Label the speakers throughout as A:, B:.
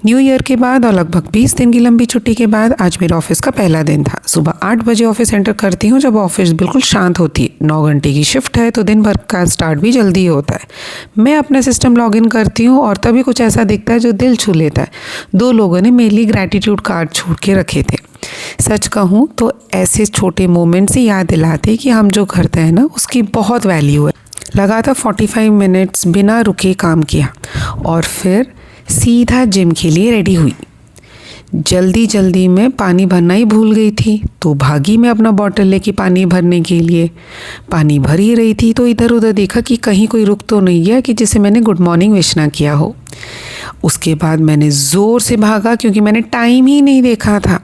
A: New year के बाद और लगभग 20 दिन की लंबी छुट्टी के बाद आज मेरे ऑफिस का पहला दिन था। सुबह 8 बजे ऑफिस एंटर करती हूँ जब ऑफिस बिल्कुल शांत होती है। 9 घंटे की शिफ्ट है तो दिन भर का स्टार्ट भी जल्दी होता है। मैं अपना सिस्टम लॉगिन करती हूँ और तभी कुछ ऐसा दिखता है जो दिल छू लेता है। 2 लोगों ने मेरे लिए ग्रैटिट्यूड कार्ड छोड़ के रखे थे। सच कहूँ तो ऐसे छोटे मोमेंट्स ही याद दिलाते कि हम जो करते हैं ना उसकी बहुत वैल्यू है। लगातार 45 मिनट्स बिना रुके काम किया और फिर सीधा जिम के लिए रेडी हुई। जल्दी में पानी भरना ही भूल गई थी तो भागी मैं अपना बॉटल लेके पानी भरने के लिए। पानी भर ही रही थी तो इधर उधर देखा कि कहीं कोई रुक तो नहीं गया कि जिसे मैंने गुड मॉर्निंग विश ना किया हो। उसके बाद मैंने ज़ोर से भागा क्योंकि मैंने टाइम ही नहीं देखा था।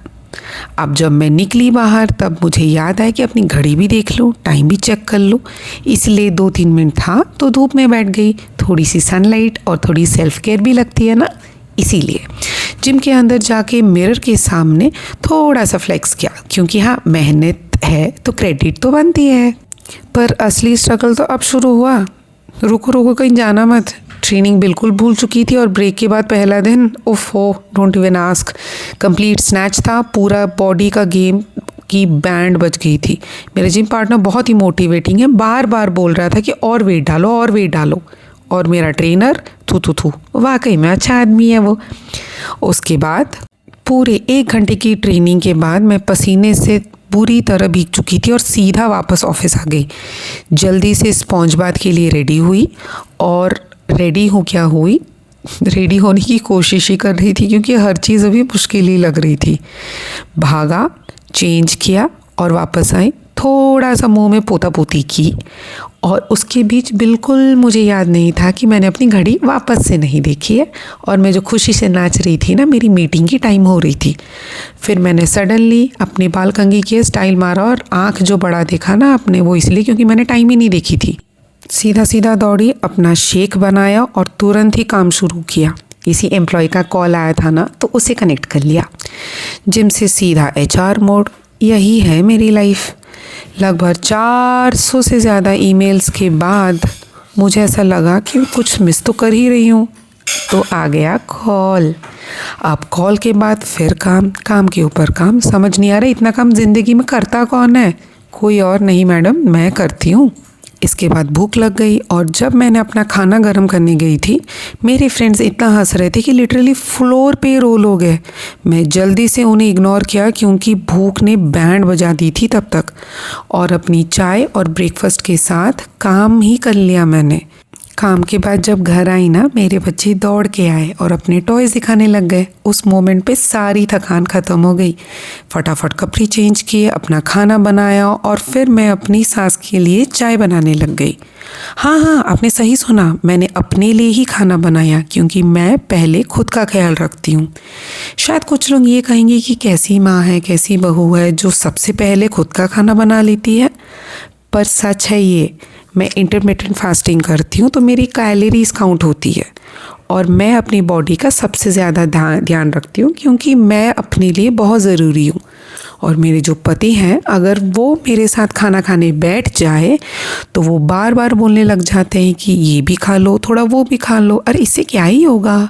A: अब जब मैं निकली बाहर तब मुझे याद आया कि अपनी घड़ी भी देख लूँ, टाइम भी चेक कर लूँ। इसलिए 2-3 मिनट था तो धूप में बैठ गई। थोड़ी सी सनलाइट और थोड़ी सेल्फ केयर भी लगती है ना, इसीलिए जिम के अंदर जाके मिरर के सामने थोड़ा सा फ्लेक्स किया क्योंकि हाँ, मेहनत है तो क्रेडिट तो बनती है। पर असली स्ट्रगल तो अब शुरू हुआ। रुको कहीं जाना मत। ट्रेनिंग बिल्कुल भूल चुकी थी और ब्रेक के बाद पहला दिन ओफो don't even ask. Complete snatch था। पूरा बॉडी का गेम की बैंड बज गई थी। मेरा जिम पार्टनर बहुत ही मोटिवेटिंग है, बार बार बोल रहा था कि और वेट डालो। और मेरा ट्रेनर थू वाकई में अच्छा आदमी है वो। उसके बाद पूरे 1 घंटे की ट्रेनिंग के बाद मैं पसीने से पूरी तरह भीग चुकी थी और सीधा वापस ऑफिस आ गई। जल्दी से स्पॉन्ज बाथ के लिए रेडी हुई और रेडी होने की कोशिश ही कर रही थी क्योंकि हर चीज़ अभी मुश्किल ही लग रही थी। भागा, चेंज किया और वापस आई। थोड़ा सा मुंह में पोता पोती की और उसके बीच बिल्कुल मुझे याद नहीं था कि मैंने अपनी घड़ी वापस से नहीं देखी है और मैं जो खुशी से नाच रही थी ना, मेरी मीटिंग की टाइम हो रही थी। फिर मैंने सडनली अपने बाल कंघी किए, स्टाइल मारा और आँख जो बड़ा देखा ना अपने, वो इसलिए क्योंकि मैंने टाइम ही नहीं देखी थी। सीधा दौड़ी, अपना शेक बनाया और तुरंत ही काम शुरू किया। किसी एम्प्लॉय का कॉल आया था ना तो उसे कनेक्ट कर लिया। जिम से सीधा HR मोड। यही है मेरी लाइफ। लगभग 400 से ज़्यादा ईमेल्स के बाद मुझे ऐसा लगा कि कुछ मिस तो कर ही रही हूँ। तो आ गया कॉल। अब कॉल के बाद फिर काम के ऊपर काम। समझ नहीं आ रहा इतना काम ज़िंदगी में करता कौन है? कोई और नहीं मैडम, मैं करती हूँ। इसके बाद भूख लग गई और जब मैंने अपना खाना गर्म करने गई थी, मेरे फ्रेंड्स इतना हंस रहे थे कि लिटरली फ्लोर पे रोल हो गए। मैं जल्दी से उन्हें इग्नोर किया क्योंकि भूख ने बैंड बजा दी थी तब तक, और अपनी चाय और ब्रेकफास्ट के साथ काम ही कर लिया मैंने। काम के बाद जब घर आई ना, मेरे बच्चे दौड़ के आए और अपने टॉयज दिखाने लग गए। उस मोमेंट पे सारी थकान ख़त्म हो गई। फटाफट कपड़े चेंज किए, अपना खाना बनाया और फिर मैं अपनी सास के लिए चाय बनाने लग गई। हाँ, आपने सही सुना, मैंने अपने लिए ही खाना बनाया क्योंकि मैं पहले खुद का ख्याल रखती हूँ। शायद कुछ लोग ये कहेंगे कि कैसी माँ है, कैसी बहू है जो सबसे पहले खुद का खाना बना लेती है, पर सच है ये। मैं इंटरमिटेंट फास्टिंग करती हूँ तो मेरी कैलोरीज काउंट होती है और मैं अपनी बॉडी का सबसे ज़्यादा ध्यान रखती हूँ क्योंकि मैं अपने लिए बहुत ज़रूरी हूँ। और मेरे जो पति हैं, अगर वो मेरे साथ खाना खाने बैठ जाए तो वो बार बार बोलने लग जाते हैं कि ये भी खा लो, थोड़ा वो भी खा लो, अरे इससे क्या ही होगा।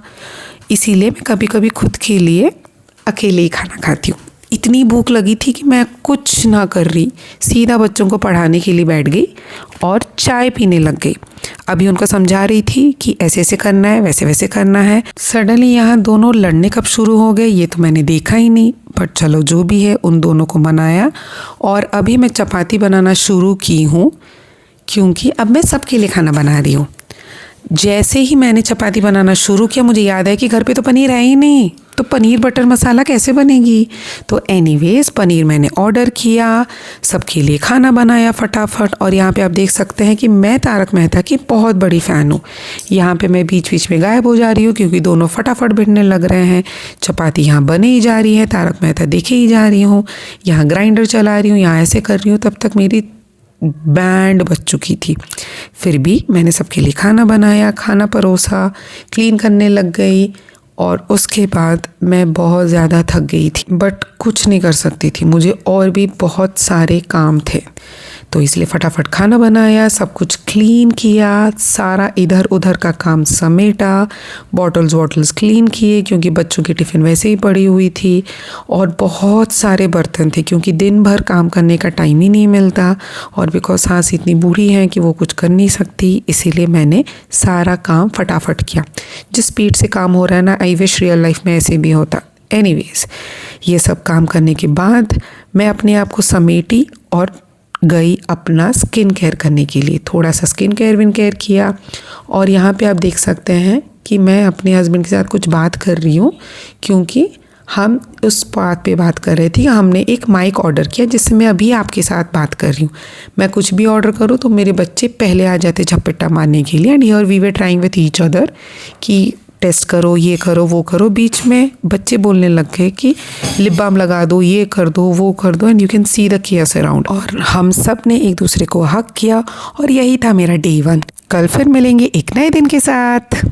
A: इसीलिए मैं कभी कभी खुद के लिए अकेले ही खाना खाती हूँ। इतनी भूख लगी थी कि मैं कुछ ना कर रही, सीधा बच्चों को पढ़ाने के लिए बैठ गई और चाय पीने लग गई। अभी उनको समझा रही थी कि ऐसे ऐसे करना है, वैसे वैसे करना है। सडनली यहाँ दोनों लड़ने कब शुरू हो गए ये तो मैंने देखा ही नहीं, बट चलो जो भी है, उन दोनों को मनाया और अभी मैं चपाती बनाना शुरू की हूँ क्योंकि अब मैं सबके लिए खाना बना रही हूँ। जैसे ही मैंने चपाती बनाना शुरू किया, मुझे याद है कि घर पे तो पनीर है ही नहीं, तो पनीर बटर मसाला कैसे बनेगी। तो एनीवेज पनीर मैंने ऑर्डर किया, सबके लिए खाना बनाया फटाफट। और यहाँ पे आप देख सकते हैं कि मैं तारक मेहता की बहुत बड़ी फ़ैन हूँ। यहाँ पे मैं बीच बीच में गायब हो जा रही हूँ क्योंकि दोनों फटाफट भिड़ने लग रहे हैं। चपाती यहाँ बने ही जा रही है, तारक मेहता देखे ही जा रही हूँ, यहाँ ग्राइंडर चला रही हूँ, यहाँ ऐसे कर रही हूँ। तब तक मेरी बैंड बज चुकी थी। फिर भी मैंने सबके लिए खाना बनाया, खाना परोसा, क्लीन करने लग गई और उसके बाद मैं बहुत ज़्यादा थक गई थी, बट कुछ नहीं कर सकती थी, मुझे और भी बहुत सारे काम थे। तो इसलिए फटाफट खाना बनाया, सब कुछ क्लीन किया, सारा इधर उधर का काम समेटा, बॉटल्स क्लीन किए क्योंकि बच्चों की टिफ़िन वैसे ही पड़ी हुई थी, और बहुत सारे बर्तन थे क्योंकि दिन भर काम करने का टाइम ही नहीं मिलता, और बिकॉज सास इतनी बूढ़ी हैं कि वो कुछ कर नहीं सकती, इसीलिए मैंने सारा काम फटाफट किया। जिस स्पीड से काम हो रहा है ना, आई विश रियल लाइफ में ऐसे भी होता। एनीवेज, ये सब काम करने के बाद मैं अपने आप को समेटी और गई अपना स्किन केयर करने के लिए। थोड़ा सा स्किन केयर किया, और यहाँ पे आप देख सकते हैं कि मैं अपने हस्बैंड के साथ कुछ बात कर रही हूँ क्योंकि हम उस बात पे बात कर रहे थे। हमने एक माइक ऑर्डर किया जिससे मैं अभी आपके साथ बात कर रही हूँ। मैं कुछ भी ऑर्डर करूँ तो मेरे बच्चे पहले आ जाते झपट्टा मारने के लिए, and here we were trying with each other कि टेस्ट करो, ये करो, वो करो। बीच में बच्चे बोलने लग गए कि लिप बाम लगा दो, ये कर दो, वो कर दो, and you can see the cares around. और हम सब ने एक दूसरे को हक किया, और यही था मेरा डे 1। कल फिर मिलेंगे एक नए दिन के साथ।